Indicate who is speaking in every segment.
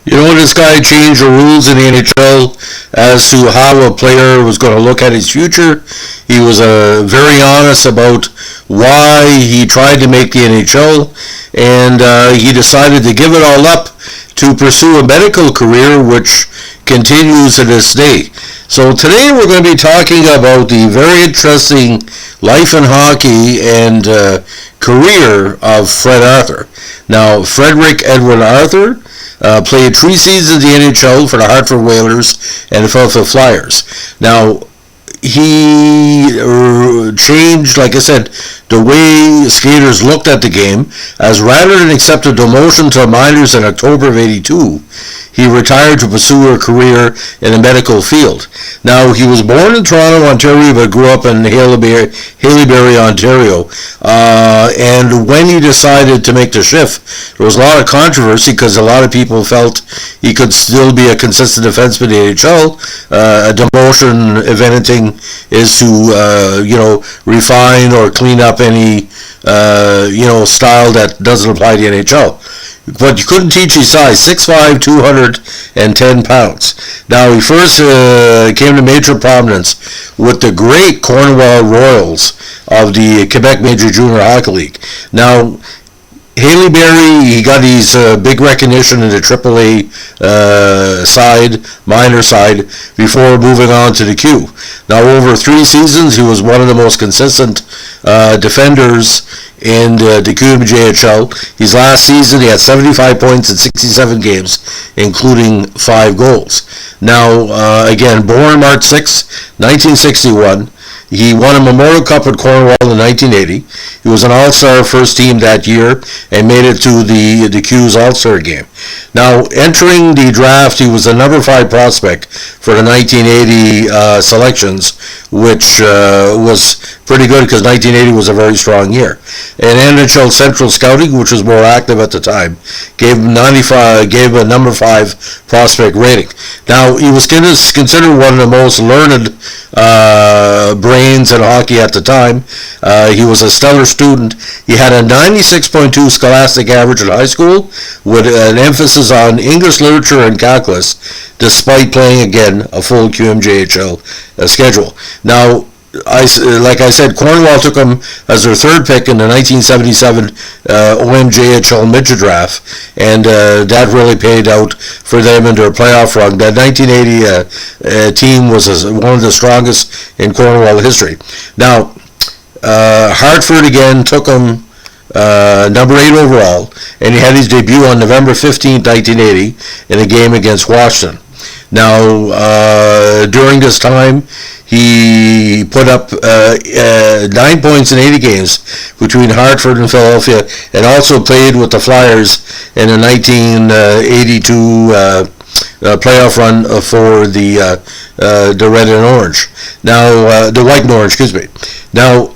Speaker 1: This guy changed the rules in the NHL as to how a player was going to look at his future. He was very honest about why he tried to make the NHL, and he decided to give it all up to pursue a medical career, which continues to this day. So today we're going to be talking about the very interesting life in hockey and career of Fred Arthur. Now, Frederick Edwin Arthur played 3 seasons in the NHL for the Hartford Whalers and the Philadelphia Flyers. Now, he changed, like I said, the way skaters looked at the game, as rather than accept a demotion to the minors in October of '82, he retired to pursue a career in the medical field. Now, he was born in Toronto, Ontario, but grew up in Haileybury, Ontario. And when he decided to make the shift, there was a lot of controversy because a lot of people felt he could still be a consistent defenseman in the NHL. A demotion, if anything, is to, refine or clean up any, style that doesn't apply to the NHL. But you couldn't teach his size, 6'5", 210 pounds. Now, he first came to major prominence with the great Cornwall Royals of the Quebec Major Junior Hockey League. Now, Haileybury, he got his big recognition in the AAA minor side, before moving on to the Q. Now, over 3 seasons, he was one of the most consistent defenders in the QMJHL. His last season, he had 75 points in 67 games, including 5 goals. Now, again, born March 6, 1961, he won a Memorial Cup at Cornwall in 1980. He was an All-Star first team that year and made it to the Q's All-Star game. Now, entering the draft, he was the number 5 prospect for the 1980 selections, which was pretty good because 1980 was a very strong year. And NHL Central Scouting, which was more active at the time, gave him a number 5 prospect rating. Now, he was considered one of the most learned brains in hockey at the time. He was a stellar student. He had a 96.2 scholastic average in high school, with an emphasis on English literature and calculus, despite playing, again, a full QMJHL schedule. Now, like I said, Cornwall took him as their 3rd pick in the 1977 OMJHL midget draft, and that really paid out for them in their playoff run. That 1980 team was one of the strongest in Cornwall history. Now, Hartford again took him number 8 overall, and he had his debut on November 15, 1980 in a game against Washington. Now, during this time, he put up 9 points in 80 games between Hartford and Philadelphia, and also played with the Flyers in the 1982 playoff run for the red and orange. Now, the white and orange, excuse me. Now,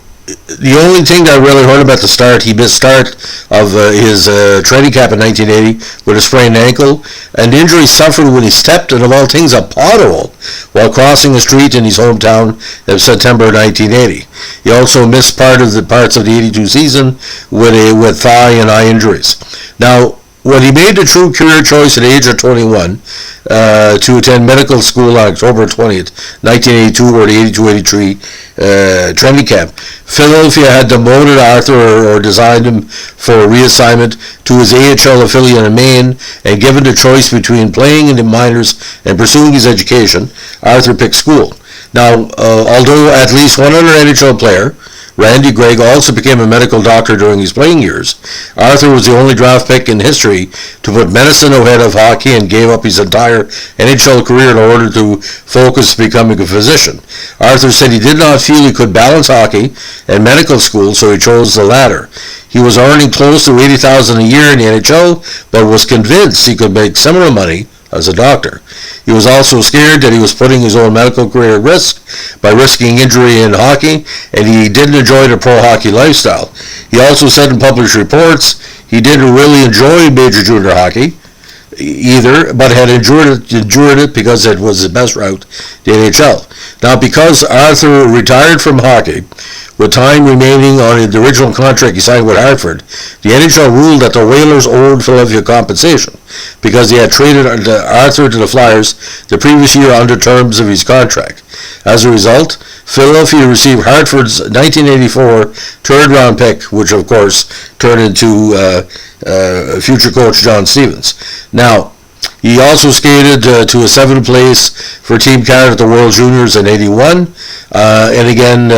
Speaker 1: the only thing that I really hurt him at the start, he missed start of his training camp in 1980 with a sprained ankle. An injury suffered when he stepped, and of all things, a pothole while crossing a street in his hometown in September 1980. He also missed parts of the 82 season with thigh and eye injuries. Now, when he made the true career choice at the age of 21 to attend medical school on October 20th, 1982, or the 82-83 training camp, Philadelphia had demoted Arthur or designed him for a reassignment to his AHL affiliate in Maine, and given the choice between playing in the minors and pursuing his education, Arthur picked school. Now, although at least one other NHL player, Randy Gregg, also became a medical doctor during his playing years, Arthur was the only draft pick in history to put medicine ahead of hockey, and gave up his entire NHL career in order to focus becoming a physician. Arthur said he did not feel he could balance hockey and medical school, so he chose the latter. He was earning close to $80,000 a year in the NHL, but was convinced he could make similar money as a doctor. He was also scared that he was putting his own medical career at risk by risking injury in hockey, and he didn't enjoy the pro hockey lifestyle. He also said in published reports he didn't really enjoy major junior hockey either, but had endured it because it was the best route to the NHL. Now, because Arthur retired from hockey, with time remaining on the original contract he signed with Hartford, the NHL ruled that the Whalers owed Philadelphia compensation. because he had traded Arthur to the Flyers the previous year under terms of his contract. As a result, Philadelphia received Hartford's 1984 third-round pick, which of course turned into future coach John Stevens. Now, he also skated to a 7th place for Team Canada at the World Juniors in '81, and again,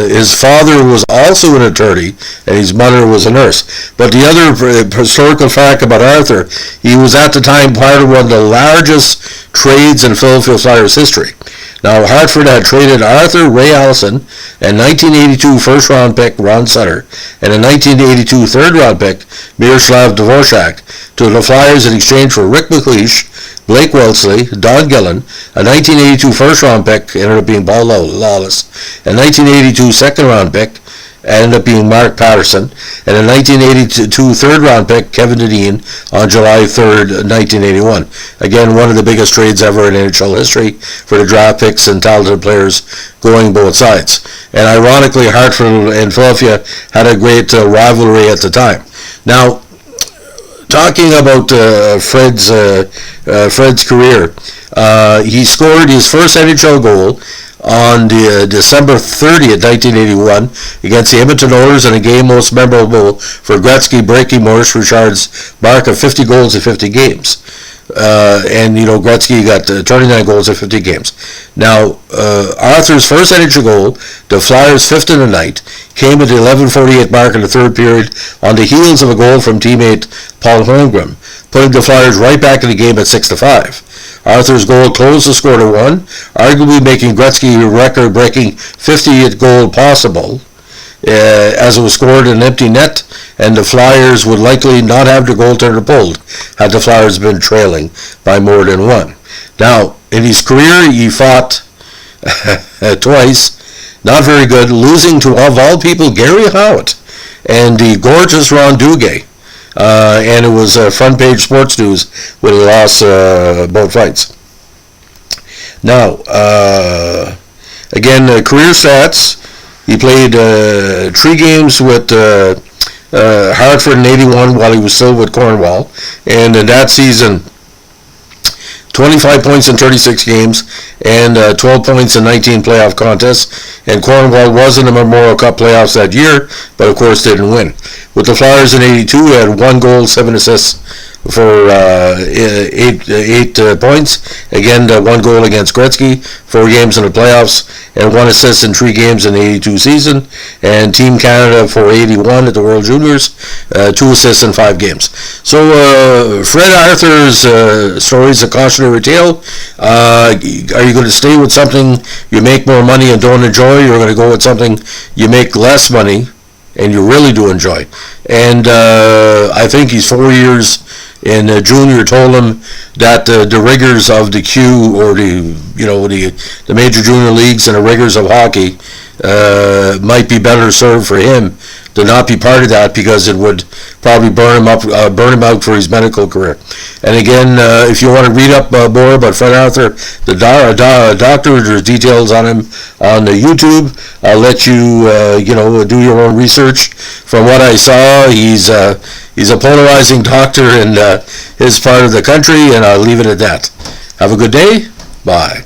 Speaker 1: his father was also an attorney, and his mother was a nurse. But the other historical fact about Arthur, he was at the time part of one of the largest trades in Philadelphia Flyers history. Now, Hartford had traded Arthur Ray Allison, a 1982 first-round pick Ron Sutter, and a 1982 third-round pick Miroslav Dvorak to the Flyers in exchange for Rick McLeish, Blake Wellesley, Don Gillen, a 1982 first-round pick ended up being Paul Lawless, a 1982 second-round pick ended up being Mark Patterson, and a 1982 third-round pick Kevin Dineen on July 3rd, 1981. Again, one of the biggest trades ever in NHL history for the draft picks and talented players going both sides. And ironically, Hartford and Philadelphia had a great rivalry at the time. Now, talking about Fred's career, he scored his first NHL goal on December 30th, 1981 against the Edmonton Oilers in a game most memorable for Gretzky, breaking Maurice Richard's mark of 50 goals in 50 games. And, Gretzky got 29 goals in 50 games. Now, Arthur's first NHL goal, the Flyers' fifth in the night, came at the 11:48 mark in the third period on the heels of a goal from teammate Paul Holmgren, putting the Flyers right back in the game at 6-5. Arthur's goal closed the score to 1, arguably making Gretzky a record-breaking 50th goal possible, as it was scored in an empty net, and the Flyers would likely not have their goaltender pulled had the Flyers been trailing by more than 1. Now, in his career, he fought twice, not very good, losing to, of all people, Gary Howitt and the gorgeous Ron Duguay. And it was front-page sports news when he lost both fights. Now, again, career stats. He played 3 games with Hartford in '81 while he was still with Cornwall. And in that season, 25 points in 36 games and 12 points in 19 playoff contests. And Cornwall was in the Memorial Cup playoffs that year, but of course didn't win. With the Flyers in '82, he had 1 goal, 7 assists for 8 points. Again, 1 goal against Gretzky, 4 games in the playoffs, and 1 assist in 3 games in the '82 season. And Team Canada for '81 at the World Juniors, 2 assists in 5 games. So Fred Arthur's story is a cautionary tale. Are you going to stay with something you make more money and don't enjoy? You're going to go with something you make less money and you really do enjoy. And I think he's 4 years in junior told him that the rigors of the Q, or the major junior leagues and the rigors of hockey might be better served for him to not be part of that, because it would probably burn him out for his medical career. And again, if you want to read up more about Fred Arthur, the doctor, there's details on him on YouTube. I'll let you do your own research. From what I saw, he's a polarizing doctor in his part of the country, and I'll leave it at that. Have a good day. Bye.